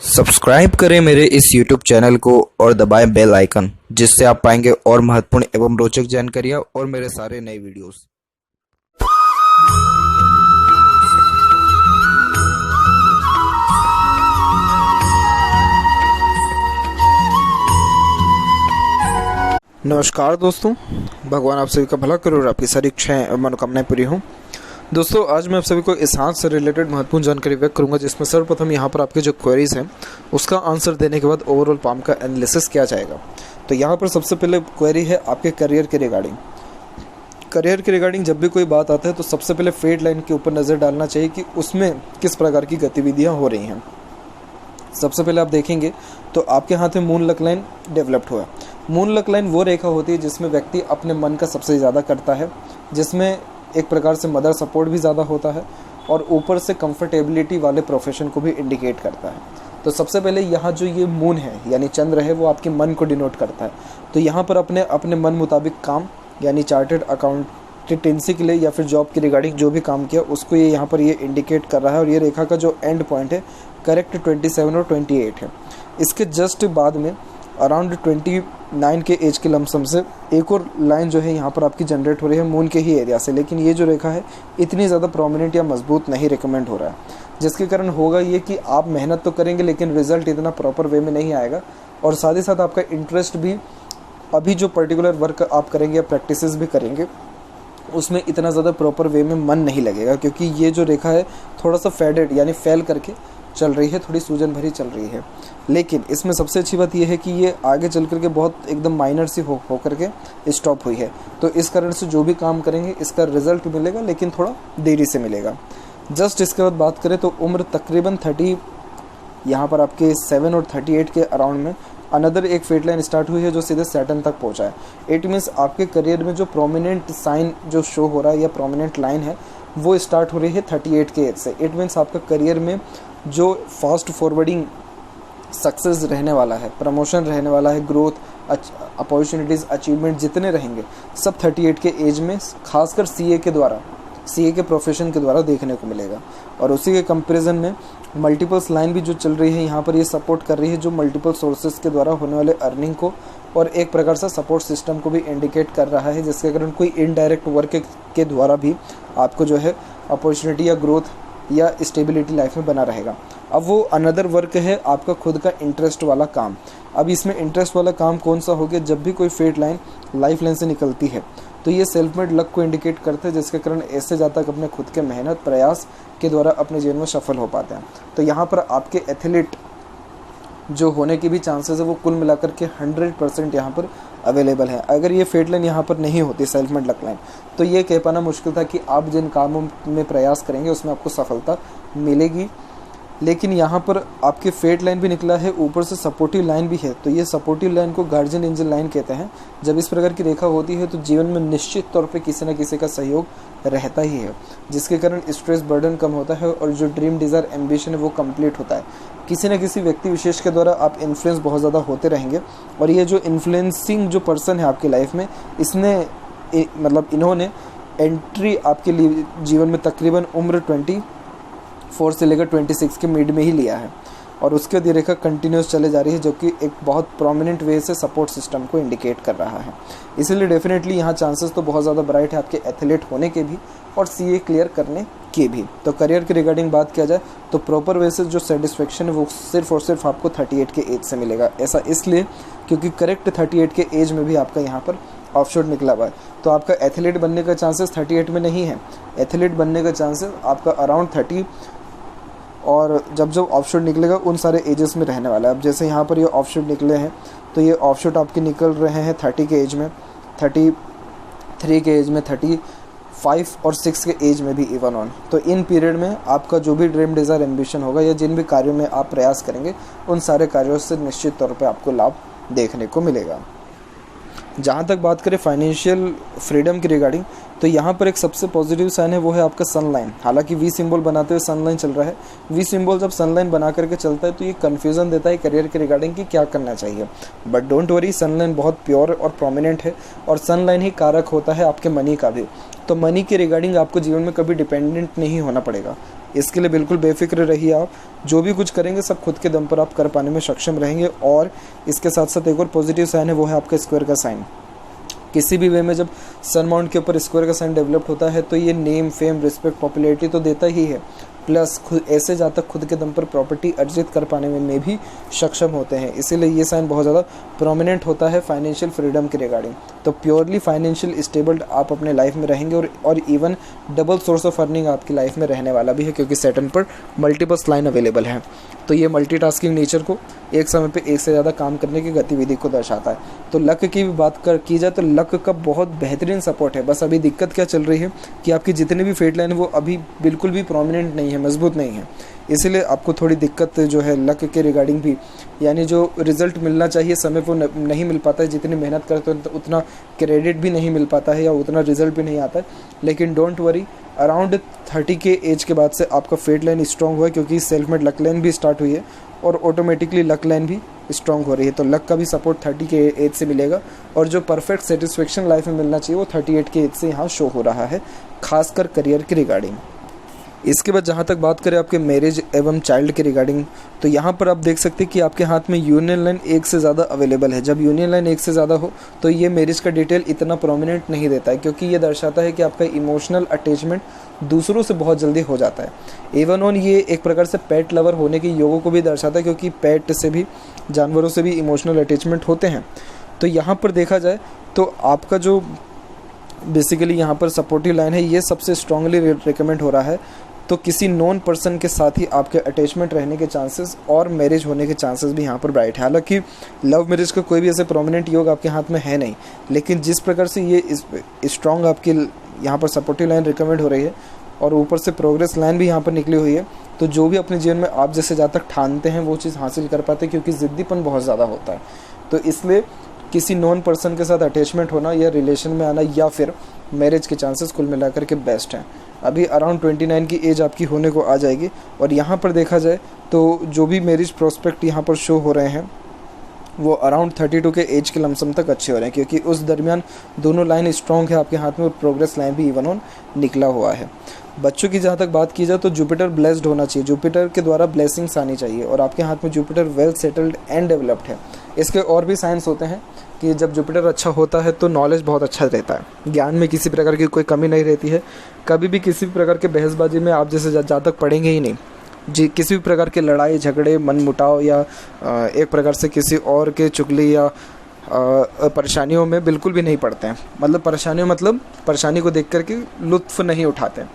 Subscribe करें मेरे इस YouTube चैनल को और दबाएं बेल आइकन, जिससे आप पाएंगे और महत्वपूर्ण एवं रोचक जानकारियाँ और मेरे सारे नए वीडियोस। नमस्कार दोस्तों, भगवान आप सभी का भला करे और आपकी सारी इच्छाएं और मनोकामनाएं पूरी हों। दोस्तों, आज मैं आप सभी को इस हाथ से रिलेटेड महत्वपूर्ण जानकारी व्यक्त करूंगा, जिसमें सर्वप्रथम यहाँ पर आपके जो क्वेरीज हैं उसका आंसर देने के बाद ओवरऑल पाम का एनालिसिस किया जाएगा। तो यहाँ पर सबसे पहले क्वेरी है आपके करियर के रिगार्डिंग। करियर के रिगार्डिंग जब भी कोई बात आता है तो सबसे पहले फेड लाइन के ऊपर नज़र डालना चाहिए कि उसमें किस प्रकार की गतिविधियाँ हो रही हैं। सबसे पहले आप देखेंगे तो आपके हाथ में मून लक लाइन डेवलप्ड हुआ है। मून लक लाइन वो रेखा होती है जिसमें व्यक्ति अपने मन का सबसे ज़्यादा करता है, जिसमें एक प्रकार से मदर सपोर्ट भी ज़्यादा होता है और ऊपर से कंफर्टेबिलिटी वाले प्रोफेशन को भी इंडिकेट करता है। तो सबसे पहले यहाँ जो ये मून है यानी चंद्र है वो आपके मन को डिनोट करता है। तो यहाँ पर अपने मन मुताबिक काम यानी चार्टर्ड अकाउंटेंसी के लिए या फिर जॉब के रिगार्डिंग जो भी काम किया उसको ये यहाँ पर ये इंडिकेट कर रहा है। और ये रेखा का जो एंड पॉइंट है करेक्ट 27 और 28 है। इसके जस्ट बाद में अराउंड 29 के एज के लमसम से एक और लाइन जो है यहाँ पर आपकी जनरेट हो रही है मून के ही एरिया से, लेकिन ये जो रेखा है इतनी ज़्यादा प्रोमिनेंट या मजबूत नहीं रिकमेंड हो रहा है, जिसके कारण होगा ये कि आप मेहनत तो करेंगे लेकिन रिजल्ट इतना प्रॉपर वे में नहीं आएगा। और साथ ही साथ आपका इंटरेस्ट भी अभी जो पर्टिकुलर वर्क आप करेंगे या प्रैक्टिसेस भी करेंगे उसमें इतना ज़्यादा प्रॉपर वे में मन नहीं लगेगा, क्योंकि ये जो रेखा है थोड़ा सा फेडेड यानी फेल करके चल रही है, थोड़ी सूजन भरी चल रही है। लेकिन इसमें सबसे अच्छी बात यह है कि ये आगे चल करके बहुत एकदम माइनर सी हो करके स्टॉप हुई है। तो इस कारण से जो भी काम करेंगे इसका रिजल्ट मिलेगा, लेकिन थोड़ा देरी से मिलेगा। जस्ट इसके बाद बात करें तो उम्र तकरीबन 30 यहाँ पर आपके 7 और 38 के अराउंड में अनदर एक फेट लाइन स्टार्ट हुई है जो सीधे सैटर्न तक पहुँचा है। इट मीन्स आपके करियर में जो प्रोमिनेंट साइन जो शो हो रहा है या प्रोमिनेंट लाइन है वो स्टार्ट हो रही है 38 के एज से। इट मीन्स आपका करियर में जो फास्ट फॉरवर्डिंग सक्सेस रहने वाला है, प्रमोशन रहने वाला है, ग्रोथ, अपॉर्चुनिटीज़, अचीवमेंट जितने रहेंगे सब 38 के एज में खासकर सीए के प्रोफेशन के द्वारा देखने को मिलेगा। और उसी के कंपैरिजन में मल्टीपल्स लाइन भी जो चल रही है यहाँ पर ये सपोर्ट कर रही है जो मल्टीपल सोर्सेज के द्वारा होने वाले अर्निंग को और एक प्रकार से सपोर्ट सिस्टम को भी इंडिकेट कर रहा है, जिसके कारण कोई इनडायरेक्ट वर्क के द्वारा भी आपको जो है अपॉर्चुनिटी या ग्रोथ या स्टेबिलिटी लाइफ में बना रहेगा। अब वो अनदर वर्क है आपका खुद का इंटरेस्ट वाला काम। अब इसमें इंटरेस्ट वाला काम कौन सा हो गया, जब भी कोई फेट लाइन लाइफ लाइन से निकलती है तो ये सेल्फ मेड लक को इंडिकेट करते हैं, जिसके कारण ऐसे ज़्यादा तक अपने खुद के मेहनत प्रयास के द्वारा अपने जीवन में सफल हो पाते हैं। तो यहाँ पर आपके एथलीट जो होने के भी चांसेस है वो कुल मिलाकर के 100% यहाँ पर अवेलेबल है। अगर ये फेट लाइन यहाँ पर नहीं होती सेल्फ मेड लक लाइन तो ये कह पाना मुश्किल था कि आप जिन कामों में प्रयास करेंगे उसमें आपको सफलता मिलेगी। लेकिन यहाँ पर आपके फेट लाइन भी निकला है, ऊपर से सपोर्टिव लाइन भी है। तो ये सपोर्टिव लाइन को गार्जियन एंजल लाइन कहते हैं। जब इस प्रकार की रेखा होती है तो जीवन में निश्चित तौर पे किसी न किसी का सहयोग रहता ही है, जिसके कारण स्ट्रेस बर्डन कम होता है और जो ड्रीम डिज़ायर एम्बिशन है वो कंप्लीट होता है। किसी न किसी व्यक्ति विशेष के द्वारा आप इन्फ्लुएंस बहुत ज़्यादा होते रहेंगे। और ये जो इन्फ्लुएंसिंग जो पर्सन है आपकी लाइफ में इन्होंने एंट्री आपके लिए जीवन में तकरीबन उम्र 24 से लेकर 26 के मिड में ही लिया है। और उसके बाद ये रेखा कंटिन्यूस चले जा रही है, जो कि एक बहुत प्रोमिनेंट वे से सपोर्ट सिस्टम को इंडिकेट कर रहा है। इसीलिए डेफिनेटली यहाँ चांसेस तो बहुत ज़्यादा ब्राइट है आपके एथलीट होने के भी और सीए क्लियर करने के भी। तो करियर के रिगार्डिंग बात किया जाए तो प्रॉपर वे से जो सेटिस्फेक्शन है वो सिर्फ और सिर्फ आपको 38 के एज से मिलेगा। ऐसा इसलिए क्योंकि करेक्ट 38 के एज में भी आपका यहाँ पर ऑफशोट निकला हुआ है। तो आपका एथलीट बनने का चांसेस 38 में नहीं है, एथलीट बनने का चांसेस आपका अराउंड 30 और जब ऑफशोट निकलेगा उन सारे एजेस में रहने वाला है। अब जैसे यहाँ पर ये ऑफशोट निकले हैं तो ये ऑफशोट आपके निकल रहे हैं 30 के एज में, 33 के एज में, 35 और 6 के एज में भी इवन ऑन। तो इन पीरियड में आपका जो भी ड्रीम डिज़ायर एम्बिशन होगा या जिन भी कार्यों में आप प्रयास करेंगे उन सारे कार्यों से निश्चित तौर पे आपको लाभ देखने को मिलेगा। जहाँ तक बात करें फाइनेंशियल फ्रीडम की रिगार्डिंग तो यहाँ पर एक सबसे पॉजिटिव साइन है वो है आपका सनलाइन। हालांकि वी सिंबल बनाते हुए सनलाइन चल रहा है। वी सिंबल जब सनलाइन बना करके चलता है तो ये कन्फ्यूज़न देता है करियर के रिगार्डिंग कि क्या करना चाहिए। बट डोंट वरी, सनलाइन बहुत प्योर और प्रोमिनेंट है और सनलाइन ही कारक होता है आपके मनी का भी। तो मनी के रिगार्डिंग आपको जीवन में कभी डिपेंडेंट नहीं होना पड़ेगा। इसके लिए बिल्कुल बेफिक्र रहिए। आप जो भी कुछ करेंगे सब खुद के दम पर आप कर पाने में सक्षम रहेंगे। और इसके साथ साथ एक और पॉजिटिव साइन है, वो है आपका स्क्वायर का साइन। किसी भी वे में जब सन माउंट के ऊपर स्क्वायर का साइन डेवलप्ड होता है तो ये नेम, फेम, रिस्पेक्ट, पॉपुलैरिटी तो देता ही है, प्लस खुद ऐसे जातक खुद के दम पर प्रॉपर्टी अर्जित कर पाने में भी सक्षम होते हैं। इसीलिए ये साइन बहुत ज़्यादा प्रोमिनेंट होता है फाइनेंशियल फ्रीडम के रिगार्डिंग। तो प्योरली फाइनेंशियल स्टेबल आप अपने लाइफ में रहेंगे और even double source of earning आपकी लाइफ में रहने वाला भी है, क्योंकि सैटर्न पर मल्टीपल लाइन अवेलेबल है। तो ये मल्टीटास्किंग नेचर को, एक समय पे एक से ज़्यादा काम करने की गतिविधि को दर्शाता है। तो लक की भी बात की जाए तो लक का बहुत बेहतरीन सपोर्ट है। बस अभी दिक्कत क्या चल रही है कि आपकी जितनी भी फेट लाइन है वो अभी बिल्कुल भी प्रोमिनेंट नहीं है, मजबूत नहीं है। इसीलिए आपको थोड़ी दिक्कत जो है लक के रिगार्डिंग भी, यानी जो रिज़ल्ट मिलना चाहिए समय पर नहीं मिल पाता है। जितनी मेहनत करते हो उतना क्रेडिट भी नहीं मिल पाता है या उतना रिजल्ट भी नहीं आता है। लेकिन डोंट वरी, अराउंड 30 के एज के बाद से आपका फेट लाइन स्ट्रॉन्ग हुआ है, क्योंकि सेल्फ मेड लक लाइन भी स्टार्ट हुई है और ऑटोमेटिकली लक लाइन भी स्ट्रॉन्ग हो रही है। तो लक का भी सपोर्ट 30 के एज से मिलेगा और जो परफेक्ट सेटिस्फेक्शन लाइफ में मिलना चाहिए वो 38 के एज से यहाँ शो हो रहा है, खासकर करियर के रिगार्डिंग। इसके बाद जहाँ तक बात करें आपके मैरिज एवं चाइल्ड के रिगार्डिंग, तो यहाँ पर आप देख सकते हैं कि आपके हाथ में यूनियन लाइन एक से ज़्यादा अवेलेबल है। जब यूनियन लाइन एक से ज़्यादा हो तो ये मैरिज का डिटेल इतना प्रोमिनेंट नहीं देता है, क्योंकि ये दर्शाता है कि आपका इमोशनल अटैचमेंट दूसरों से बहुत जल्दी हो जाता है। इवन ऑन ये एक प्रकार से पेट लवर होने के योगों को भी दर्शाता है, क्योंकि पेट से भी, जानवरों से भी इमोशनल अटैचमेंट होते हैं। तो यहाँ पर देखा जाए तो आपका जो बेसिकली यहाँ पर सपोर्टिव लाइन है ये सबसे स्ट्रांगली रिकमेंड हो रहा है। तो किसी नॉन पर्सन के साथ ही आपके अटैचमेंट रहने के चांसेस और मैरिज होने के चांसेस भी यहाँ पर ब्राइट है। हालांकि लव मैरिज का कोई भी ऐसे प्रोमिनेंट योग आपके हाथ में है नहीं, लेकिन जिस प्रकार से ये स्ट्रॉन्ग आपकी यहाँ पर सपोर्टिव लाइन रिकमेंड हो रही है और ऊपर से प्रोग्रेस लाइन भी यहाँ पर निकली हुई है, तो जो भी अपने जीवन में आप जैसे जहाँ तक ठानते हैं वो चीज़ हासिल कर पाते हैं, क्योंकि ज़िद्दीपन बहुत ज़्यादा होता है। तो इसलिए किसी नॉन पर्सन के साथ अटैचमेंट होना या रिलेशन में आना या फिर मैरिज के चांसेस कुल मिलाकर के बेस्ट हैं। अभी अराउंड 29 की एज आपकी होने को आ जाएगी और यहाँ पर देखा जाए तो जो भी मैरिज प्रोस्पेक्ट यहाँ पर शो हो रहे हैं वो अराउंड 32 के एज के लमसम तक अच्छे हो रहे हैं, क्योंकि उस दरमियान दोनों लाइन स्ट्रॉन्ग है आपके हाथ में और प्रोग्रेस लाइन भी इवन ऑन निकला हुआ है। बच्चों की जहाँ तक बात की जाए तो जुपिटर ब्लेस्ड होना चाहिए, जुपिटर के द्वारा ब्लेसिंग्स आनी चाहिए और आपके हाथ में Jupiter well settled and developed है। इसके और भी साइंस होते हैं कि जब जुपिटर अच्छा होता है तो नॉलेज बहुत अच्छा रहता है, ज्ञान में किसी प्रकार की कोई कमी नहीं रहती है। कभी भी किसी भी प्रकार के बहसबाजी में आप जैसे जातक पढ़ेंगे ही नहीं जी। किसी भी प्रकार के लड़ाई झगड़े, मन मुटाव या एक प्रकार से किसी और के चुगली या परेशानियों में बिल्कुल भी नहीं पड़ते हैं। मतलब परेशानी को देख करके लुत्फ़ नहीं उठाते हैं।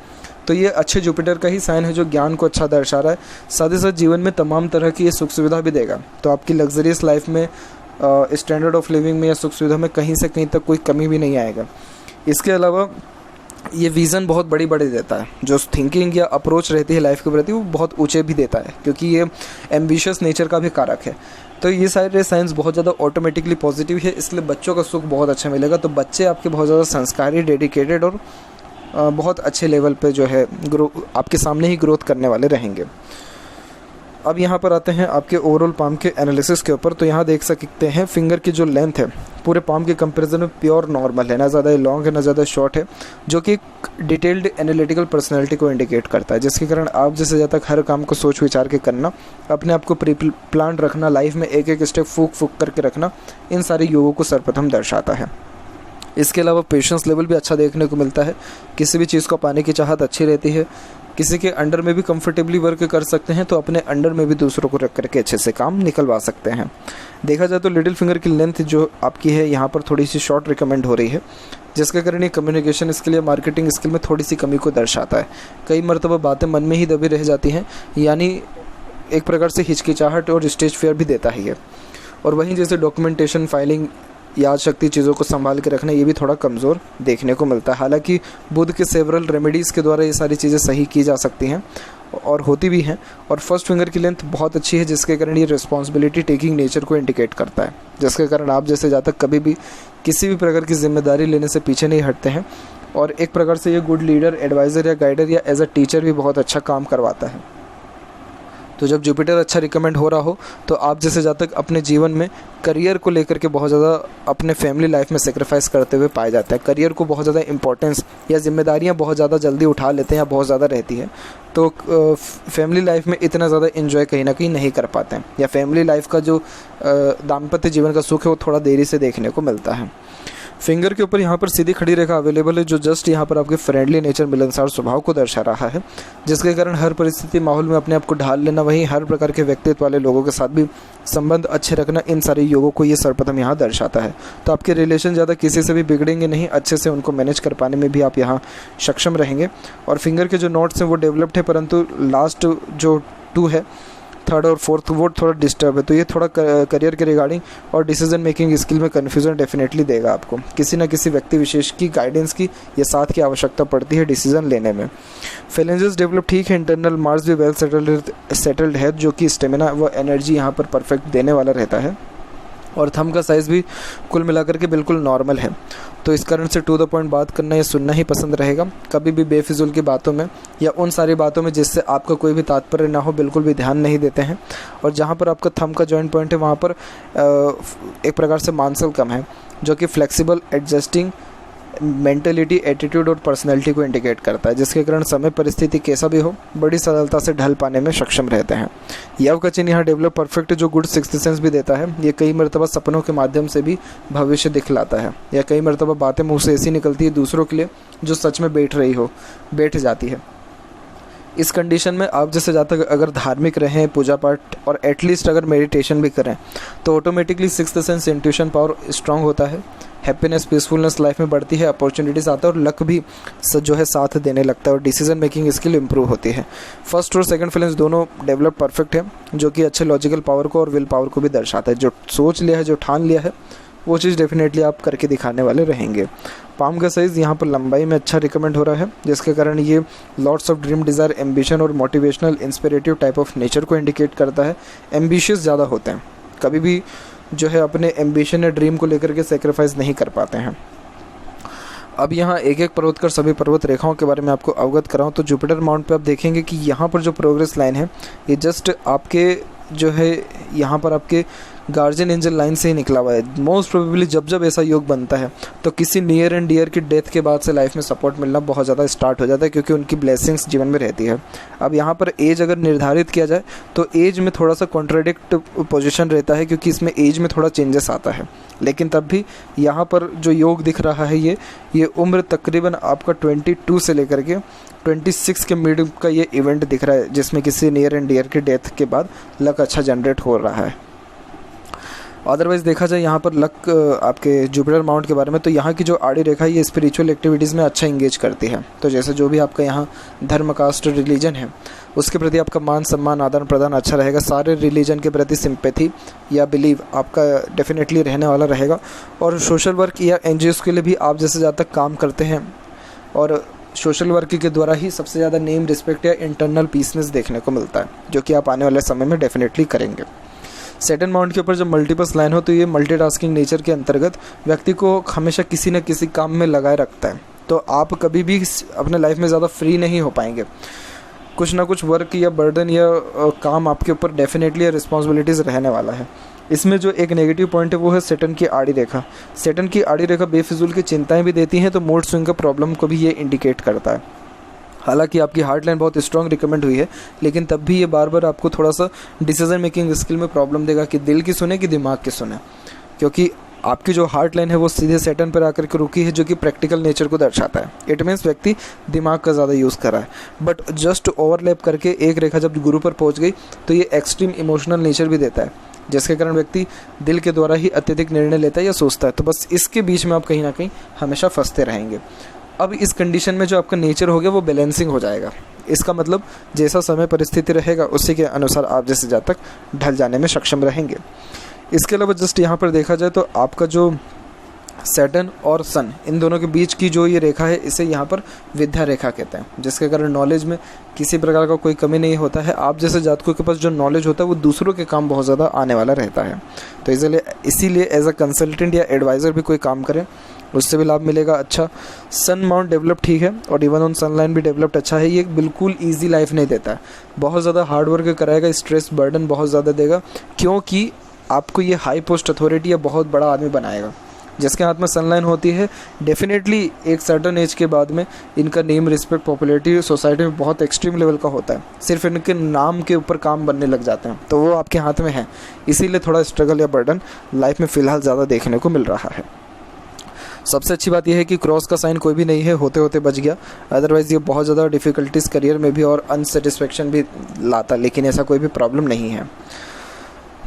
तो ये अच्छे जुपिटर का ही साइन है जो ज्ञान को अच्छा दर्शा रहा है। साथ ही साथ जीवन में तमाम तरह की ये सुख सुविधा भी देगा। तो आपकी लग्जरियस लाइफ में, स्टैंडर्ड ऑफ लिविंग में या सुख सुविधा में कहीं से कहीं तक कोई कमी भी नहीं आएगा। इसके अलावा ये विज़न बहुत बड़ी देता है, जो थिंकिंग या अप्रोच रहती है लाइफ के प्रति वो बहुत ऊंचे भी देता है, क्योंकि ये एम्बिशियस नेचर का भी कारक है। तो ये सारे साइंस बहुत ज़्यादा ऑटोमेटिकली पॉजिटिव है, इसलिए बच्चों का सुख बहुत अच्छा मिलेगा। तो बच्चे आपके बहुत ज़्यादा संस्कारी, डेडिकेटेड और बहुत अच्छे लेवल पे जो है आपके सामने ही ग्रोथ करने वाले रहेंगे। अब यहाँ पर आते हैं आपके ओवरऑल पाम के एनालिसिस के ऊपर। तो यहाँ देख सकते हैं फिंगर की जो लेंथ है पूरे पाम के कंपैरिजन में प्योर नॉर्मल है, ना ज़्यादा लॉन्ग है ना ज़्यादा शॉर्ट है, जो कि डिटेल्ड एनालिटिकल पर्सनैलिटी को इंडिकेट करता है, जिसके कारण आप जैसे ज़्यादा तक हर काम को सोच विचार के करना, अपने आप को प्री प्लान रखना, लाइफ में एक एक स्टेप फूक करके रखना, इन सारे योगों को सर्वप्रथम दर्शाता है। इसके अलावा पेशेंस लेवल भी अच्छा देखने को मिलता है, किसी भी चीज़ को पाने की चाहत अच्छी रहती है, किसी के अंडर में भी कंफर्टेबली वर्क कर सकते हैं तो अपने अंडर में भी दूसरों को रख करके अच्छे से काम निकलवा सकते हैं। देखा जाए तो लिटिल फिंगर की लेंथ जो आपकी है यहाँ पर थोड़ी सी शॉर्ट रिकमेंड हो रही है, जिसके कारण ये कम्युनिकेशन स्किल या मार्केटिंग स्किल में थोड़ी सी कमी को दर्शाता है। कई मरतबा बातें मन में ही दबी रह जाती हैं, यानी एक प्रकार से हिचकिचाहट और स्टेज फेयर भी देता ही है। और वहीं जैसे डॉक्यूमेंटेशन, फाइलिंग, याद शक्ति, चीज़ों को संभाल के रखना, ये भी थोड़ा कमज़ोर देखने को मिलता है। हालांकि बुध के सेवरल रेमेडीज़ के द्वारा ये सारी चीज़ें सही की जा सकती हैं और होती भी हैं। और फर्स्ट फिंगर की लेंथ बहुत अच्छी है, जिसके कारण ये रिस्पॉन्सिबिलिटी टेकिंग नेचर को इंडिकेट करता है, जिसके कारण आप जैसे जातक कभी भी किसी भी प्रकार की जिम्मेदारी लेने से पीछे नहीं हटते हैं। और एक प्रकार से ये गुड लीडर, एडवाइज़र या गाइडर या एज अ टीचर भी बहुत अच्छा काम करवाता है। तो जब जुपिटर अच्छा रिकमेंड हो रहा हो तो आप जैसे जातक अपने जीवन में करियर को लेकर के बहुत ज़्यादा अपने फैमिली लाइफ में सेक्रीफाइस करते हुए पाए जाते हैं। करियर को बहुत ज़्यादा इंपॉर्टेंस या जिम्मेदारियां बहुत ज़्यादा जल्दी उठा लेते हैं या बहुत ज़्यादा रहती है, तो फैमिली लाइफ में इतना ज़्यादा एंजॉय कहीं ना कहीं नहीं कर पाते हैं, या फैमिली लाइफ का जो दाम्पत्य जीवन का सुख है वो थोड़ा देरी से देखने को मिलता है। फिंगर के ऊपर यहाँ पर सीधी खड़ी रेखा अवेलेबल है, जो जस्ट यहाँ पर आपके फ्रेंडली नेचर, मिलनसार स्वभाव को दर्शा रहा है, जिसके कारण हर परिस्थिति माहौल में अपने आप को ढाल लेना, वहीं हर प्रकार के व्यक्तित्व वाले लोगों के साथ भी संबंध अच्छे रखना, इन सारे योगों को ये सर्वप्रथम यहाँ दर्शाता है। तो आपके रिलेशन ज़्यादा किसी से भी बिगड़ेंगे नहीं, अच्छे से उनको मैनेज कर पाने में भी आप यहाँ सक्षम रहेंगे। और फिंगर के जो नोट्स हैं वो डेवलप्ड है, परंतु लास्ट जो 2 है, थर्ड और फोर्थ, वो थोड़ा डिस्टर्ब है। तो ये थोड़ा करियर के रिगार्डिंग और डिसीजन मेकिंग स्किल में कन्फ्यूजन डेफिनेटली देगा आपको। किसी न किसी व्यक्ति विशेष की गाइडेंस की या साथ की आवश्यकता पड़ती है डिसीजन लेने में। फेलेंजेस डेवलप ठीक है, इंटरनल मार्स भी वेल सेटल्ड है, जो कि स्टेमिना व एनर्जी यहाँ पर परफेक्ट देने वाला रहता है। और थंब का साइज़ भी कुल मिलाकर के बिल्कुल नॉर्मल है, तो इस कारण से टू द पॉइंट बात करना या सुनना ही पसंद रहेगा। कभी भी बेफिजूल की बातों में या उन सारी बातों में जिससे आपका कोई भी तात्पर्य ना हो बिल्कुल भी ध्यान नहीं देते हैं। और जहाँ पर आपका थंब का जॉइंट पॉइंट है वहाँ पर एक प्रकार से मांसल कम है, जो कि फ्लेक्सिबल, एडजस्टिंग मेंटलिटी, एटीट्यूड और पर्सनैलिटी को इंडिकेट करता है, जिसके कारण समय परिस्थिति कैसा भी हो बड़ी सरलता से ढल पाने में सक्षम रहते हैं। यव का चिन्ह यहाँ डेवलप परफेक्ट, जो गुड सिक्स्थ सेंस भी देता है। ये कई मरतबा सपनों के माध्यम से भी भविष्य दिखलाता है, या कई मरतबा बातें मुँह से ऐसी निकलती है दूसरों के लिए जो सच में बैठ जाती है। इस कंडीशन में आप जैसे जातक अगर धार्मिक रहें, पूजा पाठ और एटलीस्ट अगर मेडिटेशन भी करें तो automatically sixth sense, intuition power strong होता है। हैप्पीनेस, पीसफुलनेस लाइफ में बढ़ती है, अपॉर्चुनिटीज़ आता है और लक भी जो है साथ देने लगता है, और डिसीजन मेकिंग स्किल इंप्रूव होती है। फर्स्ट और सेकंड फीलिंग्स दोनों डेवलप परफेक्ट है, जो कि अच्छे लॉजिकल पावर को और विल पावर को भी दर्शाता है। जो सोच लिया है, जो ठान लिया है, वो चीज़ डेफिनेटली आप करके दिखाने वाले रहेंगे। पाम का साइज़ यहाँ पर लंबाई में अच्छा रिकमेंड हो रहा है, जिसके कारण ये lots of dream, desire, ambition और मोटिवेशनल, इंस्पिरेटिव टाइप ऑफ नेचर को इंडिकेट करता है। एम्बिशियस ज़्यादा होते हैं, कभी भी जो है अपने एम्बिशन या ड्रीम को लेकर के सेक्रीफाइस नहीं कर पाते हैं। अब यहाँ एक एक पर्वत कर सभी पर्वत रेखाओं के बारे में आपको अवगत कराऊँ तो जुपिटर माउंट पे आप देखेंगे कि यहाँ पर जो प्रोग्रेस लाइन है ये जस्ट आपके जो है यहाँ पर आपके गार्जियन एंजल लाइन से ही निकला हुआ है। मोस्ट प्रोबेबली जब ऐसा योग बनता है तो किसी नियर एंड डियर की डेथ के बाद से लाइफ में सपोर्ट मिलना बहुत ज़्यादा स्टार्ट हो जाता है, क्योंकि उनकी ब्लेसिंग्स जीवन में रहती है। अब यहाँ पर एज अगर निर्धारित किया जाए तो एज में थोड़ा सा कॉन्ट्राडिक्ट पोजीशन रहता है, क्योंकि इसमें एज में थोड़ा चेंजेस आता है, लेकिन तब भी यहाँ पर जो योग दिख रहा है ये उम्र तकरीबन आपका 22 से लेकर के 26 के मिड का ये इवेंट दिख रहा है, जिसमें किसी नियर एंड डियर की डेथ के बाद लक अच्छा जनरेट हो रहा है। अदरवाइज़ देखा जाए यहाँ पर लक आपके जुपिटर माउंट के बारे में, तो यहाँ की जो आड़ी रेखा है ये स्पिरिचुअल एक्टिविटीज़ में अच्छा इंगेज करती है। तो जैसे जो भी आपका यहाँ धर्म, कास्ट, रिलीजन है उसके प्रति आपका मान सम्मान, आदान प्रदान अच्छा रहेगा। सारे रिलीजन के प्रति सिंपैथी या बिलीव आपका डेफिनेटली रहने वाला रहेगा। और सोशल वर्क या एनजीओज़ के लिए भी आप जैसे ज़्यादा काम करते हैं, और सोशल वर्क के द्वारा ही सबसे ज़्यादा नेम, रिस्पेक्ट या इंटरनल पीसनेस देखने को मिलता है, जो कि आप आने वाले समय में डेफिनेटली करेंगे। सैटर्न माउंट के ऊपर जब मल्टीपल्स लाइन हो तो ये मल्टीटास्किंग नेचर के अंतर्गत व्यक्ति को हमेशा किसी न किसी काम में लगाए रखता है। तो आप कभी भी अपने लाइफ में ज़्यादा फ्री नहीं हो पाएंगे, कुछ ना कुछ वर्क या बर्डन या काम आपके ऊपर डेफिनेटली रिस्पॉन्सिबिलिटीज़ रहने वाला है। इसमें जो एक नेगेटिव पॉइंट है वो है सैटर्न की आड़ी रेखा। सैटर्न की आड़ी रेखा बेफिजूल की चिंताएं भी देती हैं, तो मूड स्विंग का प्रॉब्लम को भी ये इंडिकेट करता है। हालांकि आपकी हार्ट लाइन बहुत स्ट्रॉन्ग रिकमेंड हुई है, लेकिन तब भी ये बार बार आपको थोड़ा सा डिसीजन मेकिंग स्किल में प्रॉब्लम देगा कि दिल की सुने कि दिमाग की सुने, क्योंकि आपकी जो हार्ट लाइन है वो सीधे सैटर्न पर आकर के रुकी है, जो कि प्रैक्टिकल नेचर को दर्शाता है। इट मीन्स व्यक्ति दिमाग का ज़्यादा यूज़ कर रहा है, बट जस्ट ओवरलैप करके एक रेखा जब गुरु पर पहुँच गई तो ये एक्सट्रीम इमोशनल नेचर भी देता है, जिसके कारण व्यक्ति दिल के द्वारा ही अत्यधिक निर्णय लेता है या सोचता है। तो बस इसके बीच में आप कहीं ना कहीं हमेशा फंसते रहेंगे। अब इस कंडीशन में जो आपका नेचर हो गया वो बैलेंसिंग हो जाएगा। इसका मतलब जैसा समय परिस्थिति रहेगा उसी के अनुसार आप जैसे जातक ढल जाने में सक्षम रहेंगे। इसके अलावा जस्ट यहाँ पर देखा जाए तो आपका जो सैटर्न और सन इन दोनों के बीच की जो ये रेखा है इसे यहाँ पर विद्या रेखा कहते हैं, जिसके कारण नॉलेज में किसी प्रकार का कोई कमी नहीं होता है। आप जैसे जातकों के पास जो नॉलेज होता है वो दूसरों के काम बहुत ज़्यादा आने वाला रहता है। तो इसीलिए एज अ कंसल्टेंट या एडवाइज़र भी कोई काम करें उससे भी लाभ मिलेगा अच्छा। सन माउंट डेवलप ठीक है, और इवन ऑन सन लाइन भी डेवलप्ड अच्छा है। ये बिल्कुल ईजी लाइफ नहीं देता है, बहुत ज़्यादा हार्ड वर्क कराएगा, स्ट्रेस बर्डन बहुत ज़्यादा देगा, क्योंकि आपको ये हाई पोस्ट अथॉरिटी या बहुत बड़ा आदमी बनाएगा। जिसके हाथ में सनलाइन होती है, डेफिनेटली एक सर्टन एज के बाद में इनका नेम, रिस्पेक्ट, पॉपुलैरिटी सोसाइटी में बहुत एक्सट्रीम लेवल का होता है। सिर्फ इनके नाम के ऊपर काम बनने लग जाते हैं, तो वो आपके हाथ में है, इसीलिए थोड़ा स्ट्रगल या बर्डन लाइफ में फ़िलहाल ज़्यादा देखने को मिल रहा है। सबसे अच्छी बात यह है कि क्रॉस का साइन कोई भी नहीं है, होते होते बच गया, अदरवाइज़ ये बहुत ज़्यादा डिफ़िकल्टीज़ करियर में भी और अनसेटिस्फेक्शन भी लाता, लेकिन ऐसा कोई भी प्रॉब्लम नहीं है।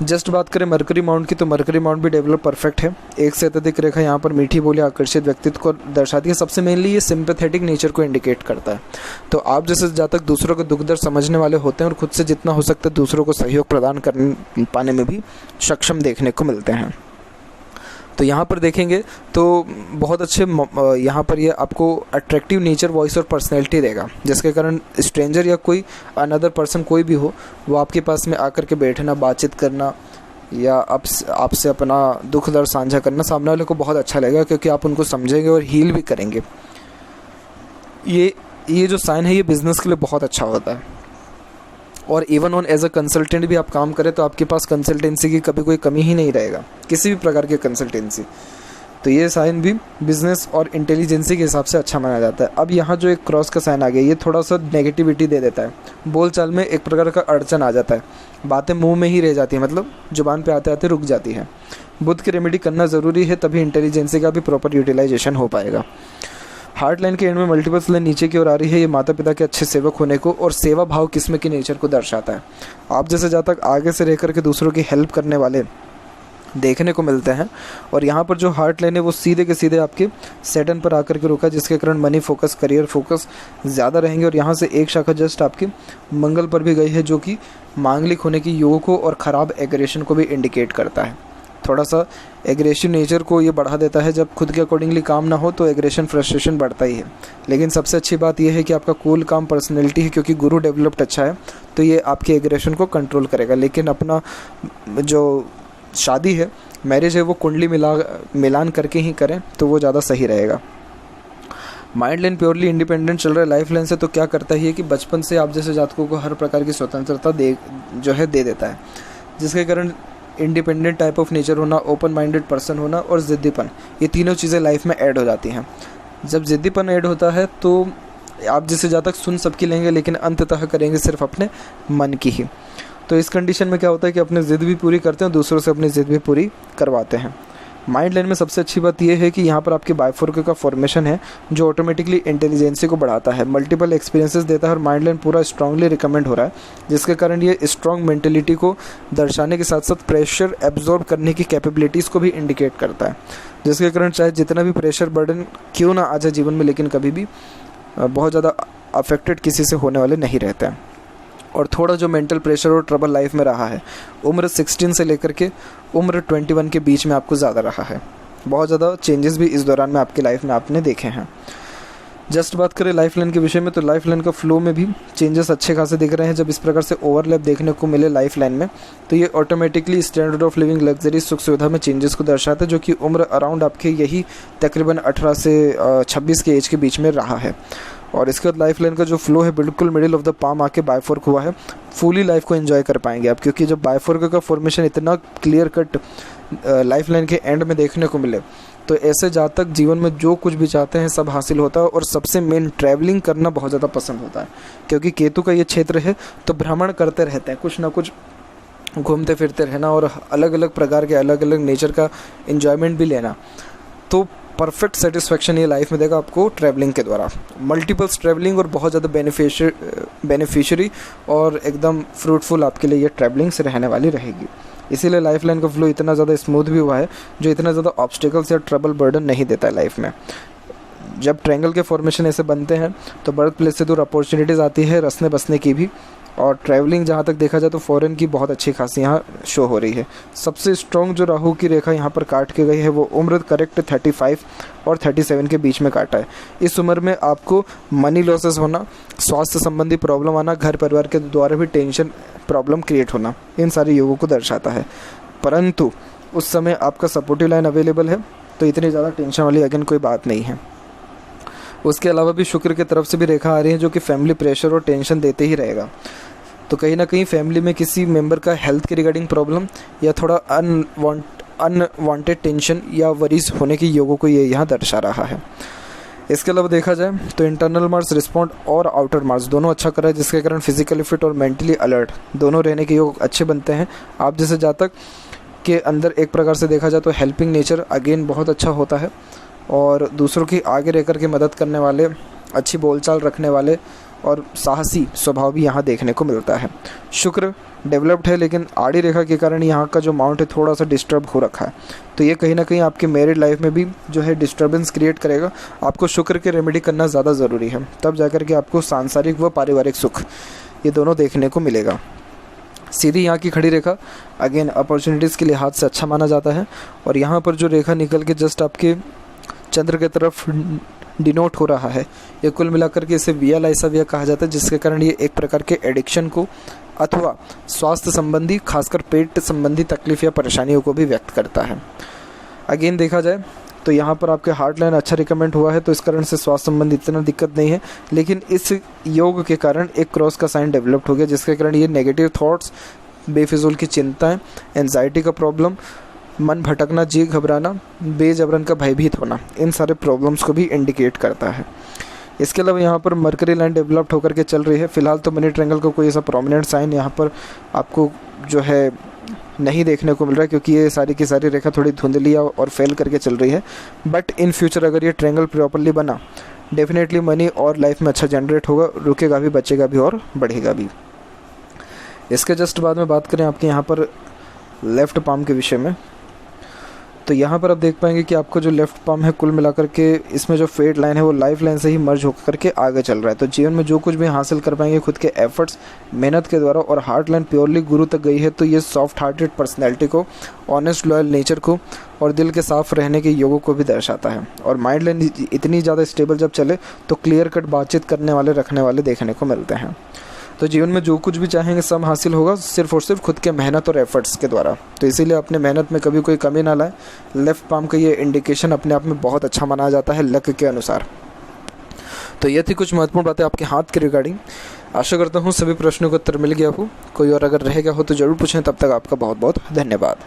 जस्ट बात करें मरकरी माउंट की, तो मरकरी माउंट भी डेवलप परफेक्ट है। एक से अत्यधिक रेखा यहाँ पर मीठी बोली आकर्षित व्यक्तित्व को दर्शाती है। सबसे मेनली ये सिंपैथेटिक नेचर को इंडिकेट करता है। तो आप जैसे जहाँ तक दूसरों को दुख दर्द समझने वाले होते हैं और खुद से जितना हो सकता है दूसरों को सहयोग प्रदान करने पाने में भी सक्षम देखने को मिलते हैं। तो यहाँ पर देखेंगे तो बहुत अच्छे यहाँ पर ये आपको अट्रैक्टिव नेचर, वॉइस और पर्सनैलिटी देगा, जिसके कारण स्ट्रेंजर या कोई अनदर पर्सन कोई भी हो, वो आपके पास में आकर के बैठना, बातचीत करना या आपसे अपना दुख दर्द साझा करना सामने वाले को बहुत अच्छा लगेगा, क्योंकि आप उनको समझेंगे और हील भी करेंगे। ये जो साइन है ये बिज़नेस के लिए बहुत अच्छा होता है, और even on as a consultant भी आप काम करें तो आपके पास कंसल्टेंसी की कभी कोई कमी ही नहीं रहेगा, किसी भी प्रकार की कंसल्टेंसी। तो ये साइन भी बिजनेस और इंटेलिजेंसी के हिसाब से अच्छा माना जाता है। अब यहाँ जो एक क्रॉस का साइन आ गया, ये थोड़ा सा नेगेटिविटी दे देता है, बोलचाल में एक प्रकार का अड़चन आ जाता है, बातें मुंह में ही रह जाती है, मतलब जुबान पे आते आते रुक जाती है। बुद्ध की रेमेडी करना ज़रूरी है, तभी इंटेलिजेंसी का भी प्रॉपर यूटिलाइजेशन हो पाएगा। हार्ट लाइन के एंड में मल्टीपल्स लाइन नीचे की ओर आ रही है, ये माता पिता के अच्छे सेवक होने को और सेवा भाव किस्म की नेचर को दर्शाता है। आप जैसे जहाँ तक आगे से रह करके दूसरों की हेल्प करने वाले देखने को मिलते हैं, और यहाँ पर जो हार्ट लाइन है वो सीधे के सीधे आपके सेटन पर आकर के रुका, जिसके कारण मनी फोकस, करियर फोकस ज़्यादा रहेंगे। और यहाँ से एक शाखा जस्ट आपके मंगल पर भी गई है, जो कि मांगलिक होने की योग को और ख़राब एग्रेशन को भी इंडिकेट करता है। थोड़ा सा एग्रेसिव नेचर को ये बढ़ा देता है, जब खुद के अकॉर्डिंगली काम ना हो तो एग्रेशन, फ्रस्ट्रेशन बढ़ता ही है। लेकिन सबसे अच्छी बात यह है कि आपका कूल काम पर्सनैलिटी है, क्योंकि गुरु डेवलप्ड अच्छा है, तो ये आपके एग्रेशन को कंट्रोल करेगा। लेकिन अपना जो शादी है, मैरिज है, वो कुंडली मिलान करके ही करें तो वो ज़्यादा सही रहेगा। माइंड लाइन प्योरली इंडिपेंडेंट चल रहा है लाइफ लाइन से, तो क्या करता है कि बचपन से आप जैसे जातकों को हर प्रकार की स्वतंत्रता दे देता है, जिसके कारण इंडिपेंडेंट टाइप ऑफ नेचर होना, ओपन माइंडेड पर्सन होना और ज़िद्दीपन, ये तीनों चीज़ें लाइफ में ऐड हो जाती हैं। जब ज़िद्दीपन ऐड होता है तो आप जिससे ज़्यादा सुन सबकी लेंगे, लेकिन अंततः करेंगे सिर्फ अपने मन की ही। तो इस कंडीशन में क्या होता है कि अपनी ज़िद भी पूरी करते हैं, दूसरों से अपनी ज़िद भी पूरी करवाते हैं। माइंड लाइन में सबसे अच्छी बात यह है कि यहाँ पर आपके बाइफोर्क का फॉर्मेशन है, जो ऑटोमेटिकली इंटेलिजेंसी को बढ़ाता है, मल्टीपल एक्सपीरियंसेस देता है, और माइंड लाइन पूरा स्ट्रांगली रिकमेंड हो रहा है, जिसके कारण ये स्ट्रॉन्ग मेंटेलिटी को दर्शाने के साथ साथ प्रेशर एब्जॉर्ब करने की कैपेबिलिटीज़ को भी इंडिकेट करता है, जिसके कारण चाहे जितना भी प्रेशर बर्डन क्यों ना आ जाए जीवन में, लेकिन कभी भी बहुत ज़्यादा अफेक्टेड किसी से होने वाले नहीं रहते हैं। और थोड़ा जो मेंटल प्रेशर और ट्रबल लाइफ में रहा है, उम्र 16 से लेकर के उम्र 21 के बीच में आपको ज़्यादा रहा है। बहुत ज़्यादा चेंजेस भी इस दौरान में आपकी लाइफ में आपने देखे हैं। जस्ट बात करें लाइफ लाइन के विषय में, तो लाइफ लाइन का फ्लो में भी चेंजेस अच्छे खासे दिख रहे हैं। जब इस प्रकार से ओवरलैप देखने को मिले लाइफ लाइन में, तो ये automatically standard of living, luxury, सुख सुविधा में चेंजेस को दर्शाता है, जो कि उम्र अराउंड आपके यही तकरीबन 18 से 26 के एज के बीच में रहा है। और इसके बाद लाइफ लाइन का जो फ्लो है बिल्कुल मिडिल ऑफ द पाम आके बायफोर्क हुआ है। फुली लाइफ को एंजॉय कर पाएंगे आप, क्योंकि जब बायफोर्क का फॉर्मेशन इतना क्लियर कट लाइफ लाइन के एंड में देखने को मिले, तो ऐसे जहाँ तक जीवन में जो कुछ भी चाहते हैं सब हासिल होता है। और सबसे मेन ट्रैवलिंग करना बहुत ज़्यादा पसंद होता है, क्योंकि केतु का ये क्षेत्र है, तो भ्रमण करते रहते हैं, कुछ ना कुछ घूमते फिरते रहना और अलग अलग प्रकार के अलग अलग नेचर का एंजॉयमेंट भी लेना। तो परफेक्ट सेटिस्फेक्शन ये लाइफ में देगा आपको ट्रैवलिंग के द्वारा, मल्टीपल्स ट्रैवलिंग, और बहुत ज़्यादा बेनिफिशियरी और एकदम फ्रूटफुल आपके लिए ये ट्रैवलिंग से रहने वाली रहेगी। इसीलिए लाइफ लाइन का फ्लो इतना ज़्यादा स्मूथ भी हुआ है, जो इतना ज़्यादा ऑब्स्टिकल्स या ट्रबल बर्डन नहीं देता है लाइफ में। जब ट्रायंगल के फॉर्मेशन ऐसे बनते हैं तो बर्थ प्लेस से दूर अपॉर्चुनिटीज़ आती है रसने बसने की भी, और ट्रैवलिंग जहाँ तक देखा जाए तो फॉरेन की बहुत अच्छी खासी यहाँ शो हो रही है। सबसे स्ट्रॉन्ग जो राहु की रेखा यहाँ पर काट के गई है, वो उम्र करेक्ट 35 और 37 के बीच में काटा है। इस उम्र में आपको मनी लॉसेस होना, स्वास्थ्य संबंधी प्रॉब्लम आना, घर परिवार के द्वारा भी टेंशन प्रॉब्लम क्रिएट होना, इन सारे योगों को दर्शाता है। परंतु उस समय आपका सपोर्टिव लाइन अवेलेबल है, तो इतनी ज़्यादा टेंशन वाली अगेन कोई बात नहीं है। उसके अलावा भी शुक्र की तरफ से भी रेखा आ रही है जो कि फैमिली प्रेशर और टेंशन देते ही रहेगा। तो कहीं ना कहीं फैमिली में किसी मेंबर का हेल्थ के रिगार्डिंग प्रॉब्लम या थोड़ा अनवांटेड टेंशन या वरीज होने की योगों को ये यहाँ दर्शा रहा है। इसके अलावा देखा जाए तो इंटरनल मार्स रिस्पॉन्ड और आउटर मार्स दोनों अच्छा कर रहा है, जिसके कारण फिजिकली फिट और मेंटली अलर्ट दोनों रहने के योग अच्छे बनते हैं। आप जैसे जातक के अंदर एक प्रकार से देखा जाए तो हेल्पिंग नेचर अगेन बहुत अच्छा होता है और दूसरों की आगे रहकर के मदद करने वाले, अच्छी बोलचाल रखने वाले और साहसी स्वभाव भी यहाँ देखने को मिलता है। शुक्र डेवलप्ड है लेकिन आड़ी रेखा के कारण यहाँ का जो माउंट है थोड़ा सा डिस्टर्ब हो रखा है, तो ये कहीं ना कहीं आपके मैरिड लाइफ में भी जो है डिस्टर्बेंस क्रिएट करेगा। आपको शुक्र के रेमेडी करना ज़्यादा ज़रूरी है, तब जाकर के आपको सांसारिक व पारिवारिक सुख ये दोनों देखने को मिलेगा। सीधी यहाँ की खड़ी रेखा अगेन अपॉर्चुनिटीज़ के लिहाज से अच्छा माना जाता है और यहाँ पर जो रेखा निकल के जस्ट आपके चंद्र की तरफ डिनोट हो रहा है, ये कुल मिलाकर के इसे विया लाइसाविया कहा जाता है, जिसके कारण ये एक प्रकार के एडिक्शन को अथवा स्वास्थ्य संबंधी खासकर पेट संबंधी तकलीफ या परेशानियों को भी व्यक्त करता है। अगेन देखा जाए तो यहाँ पर आपके हार्ट लाइन अच्छा रिकमेंड हुआ है, तो इस कारण से स्वास्थ्य संबंधी इतना दिक्कत नहीं है, लेकिन इस योग के कारण एक क्रॉस का साइन डेवलप्ड हो गया, जिसके कारण ये नेगेटिव थॉट्स, बेफिजूल की चिंताएं, एंजाइटी का प्रॉब्लम, मन भटकना, जी घबराना, बेजबरन का भयभीत होना, इन सारे प्रॉब्लम्स को भी इंडिकेट करता है। इसके अलावा यहाँ पर मरकरी लाइन डेवलप्ड होकर के चल रही है। फिलहाल तो मनी ट्रायंगल का कोई ऐसा प्रोमिनेंट साइन यहाँ पर आपको जो है नहीं देखने को मिल रहा है, क्योंकि ये सारी की सारी रेखा थोड़ी धुंधली और फेल करके चल रही है। बट इन फ्यूचर अगर ये ट्रायंगल प्रॉपरली बना, डेफिनेटली मनी और लाइफ में अच्छा जनरेट होगा, रुकेगा भी, बचेगा भी और बढ़ेगा भी। इसके जस्ट बाद में बात करें आपके यहाँ पर लेफ़्ट पाम के विषय में, तो यहाँ पर आप देख पाएंगे कि आपको जो लेफ़्ट पाम है कुल मिलाकर के इसमें जो फेड लाइन है वो लाइफ लाइन से ही मर्ज होकर के आगे चल रहा है। तो जीवन में जो कुछ भी हासिल कर पाएंगे खुद के एफर्ट्स, मेहनत के द्वारा, और हार्ट लाइन प्योरली गुरु तक गई है, तो ये सॉफ्ट हार्टेड पर्सनैलिटी को, ऑनेस्ट लॉयल नेचर को और दिल के साफ रहने के योगों को भी दर्शाता है। और माइंड लाइन इतनी ज़्यादा स्टेबल जब चले तो क्लियर कट बातचीत करने वाले, रखने वाले देखने को मिलते हैं। तो जीवन में जो कुछ भी चाहेंगे सब हासिल होगा, सिर्फ और सिर्फ खुद के मेहनत और एफर्ट्स के द्वारा। तो इसीलिए अपने मेहनत में कभी कोई कमी ना लाए। लेफ़्ट पाम का ये इंडिकेशन अपने आप में बहुत अच्छा माना जाता है लक के अनुसार। तो ये थी कुछ महत्वपूर्ण बातें आपके हाथ के रिगार्डिंग। आशा करता हूँ सभी प्रश्नों का उत्तर मिल गया हो। कोई और अगर रह गया हो तो ज़रूर पूछें। तब तक आपका बहुत बहुत धन्यवाद।